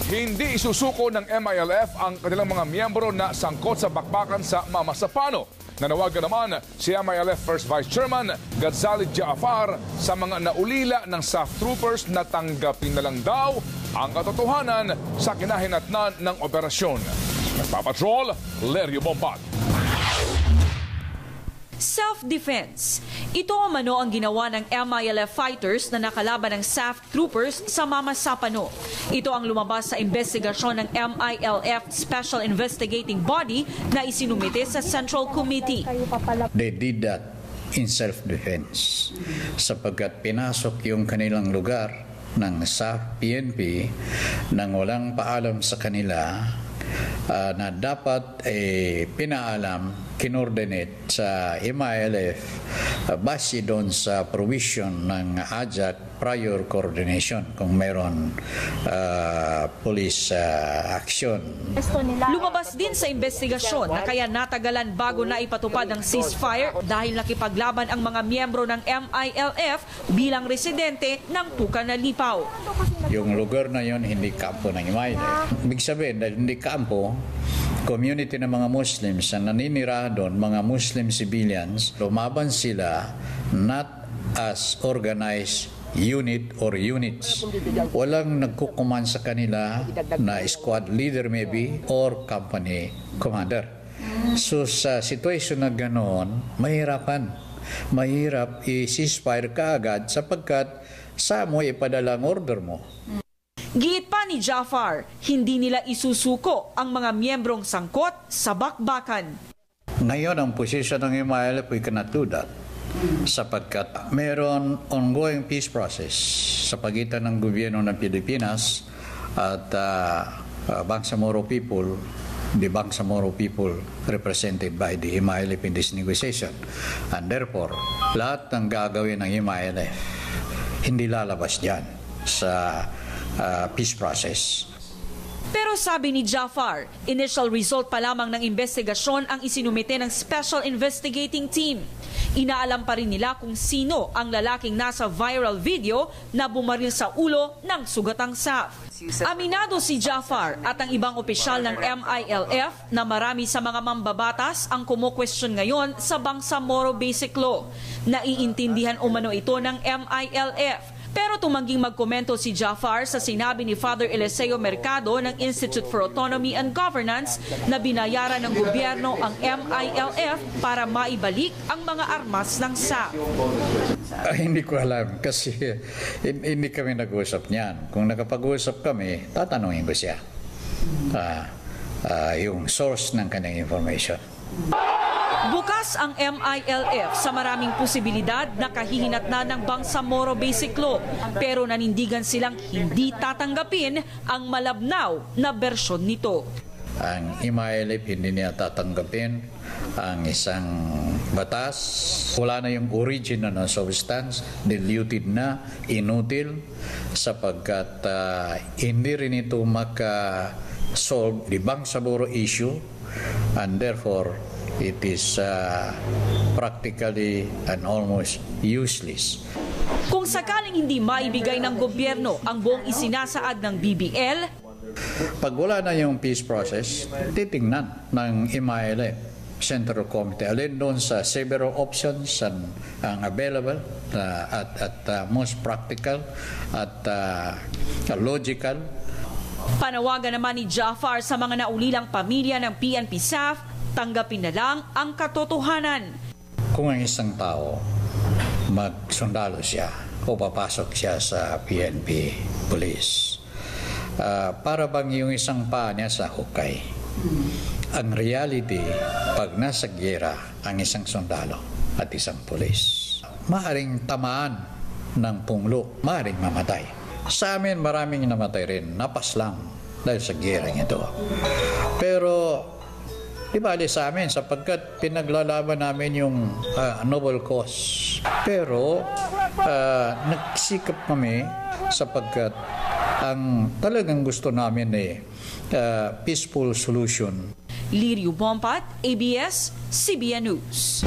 Hindi isusuko ng MILF ang kanilang mga miyembro na sangkot sa bakbakan sa Mama Sapano. Nanawagan naman si MILF First Vice Chairman Gazali Jaafar sa mga naulila ng SAF troopers na tanggapin na lang daw ang katotohanan sa kinahinatnan ng operasyon. Nagpapatrol, Lerio Bombat. Self-defense. Ito umano ang ginawa ng MILF fighters na nakalaban ng SAF troopers sa Mama Sapano. Ito ang lumabas sa investigasyon ng MILF Special Investigating Body na isinumite sa Central Committee. They did that in self-defense sapagkat pinasok yung kanilang lugar ng SAF PNP nang walang paalam sa kanila na dapat pinaalam, kinordinate sa MILF base doon sa provision ng AJAC prior coordination kung meron police action. Lumabas din sa investigasyon na kaya natagalan bago na ipatupad ang ceasefire dahil nakipaglaban ang mga miyembro ng MILF bilang residente ng Puka na Lipaw. Yung lugar na yon hindi kampo ng MILF. Ibig sabihin, dahil hindi kampo, community ng mga Muslims na naninirahan doon, mga Muslim civilians, lumaban sila not as organized unit or units. Walang nagkukuman sa kanila na squad leader maybe or company commander. So sa situation na ganoon, mahirapan. Mahirap i-ceasefire kaagad sapagkat sa mo ipadala ang order mo. Giit pa ni Jaafar, hindi nila isusuko ang mga miyembrong sangkot sa bakbakan. Ngayon ang posisyon ng MILF, we cannot do that sapagkat meron ongoing peace process sa pagitan ng gobyerno ng Pilipinas at Bangsamoro people, the Bangsamoro people represented by the MILF in this negotiation. And therefore, lahat ng gagawin ng MILF hindi lalabas dyan sa peace process. Pero sabi ni Jaafar, initial result pa lamang ng investigasyon ang isinumite ng Special Investigating Team. Inaalam pa rin nila kung sino ang lalaking nasa viral video na bumaril sa ulo ng sugatang SAF. Aminado si Jaafar at ang ibang opisyal ng MILF na marami sa mga mambabatas ang kumo-question ngayon sa Bangsamoro Basic Law. Naiintindihan umano ito ng MILF. Pero tumangging magkomento si Jaafar sa sinabi ni Father Eliseo Mercado ng Institute for Autonomy and Governance na binayaran ng gobyerno ang MILF para maibalik ang mga armas ng SAF. Hindi ko alam kasi hindi kami nag-usap niyan. Kung nakapag-usap kami, tatanungin ko siya yung source ng kanyang information. Bukas ang MILF sa maraming posibilidad na kahihinatnan ng Bangsamoro Basic Law, pero nanindigan silang hindi tatanggapin ang malabnaw na bersyon nito. Ang MILF hindi niya tatanggapin ang isang batas. Wala na yung original na substance, diluted na, inutil, sapagkat hindi rin ito maka-solve the Bangsamoro issue, and therefore it is practically and almost useless. Kung sakaling hindi maibigay ng gobyerno ang buong isinasaad ng BBL, pag wala na yung peace process, titingnan ng MILF Central Committee alin doon sa several options ang available at most practical at logical. Panawagan naman ni Jaafar sa mga naulilang pamilya ng PNP SAF, tanggapin na lang ang katotohanan. Kung ang isang tao magsundalo siya o papasok siya sa PNP Police, para bang yung isang paa niya sa hukay. Ang reality, pag nasa giyera ang isang sundalo at isang pulis, maaring tamaan ng punglo, maaring mamatay. Sa amin maraming namatay rin, napaslang dahil sa giyera ito. Pero di bali sa amin sapagkat pinaglalaban namin yung noble cause. Pero nagsikap kami sapagkat ang talagang gusto namin peaceful solution. Lerio Bombat, ABS-CBN News.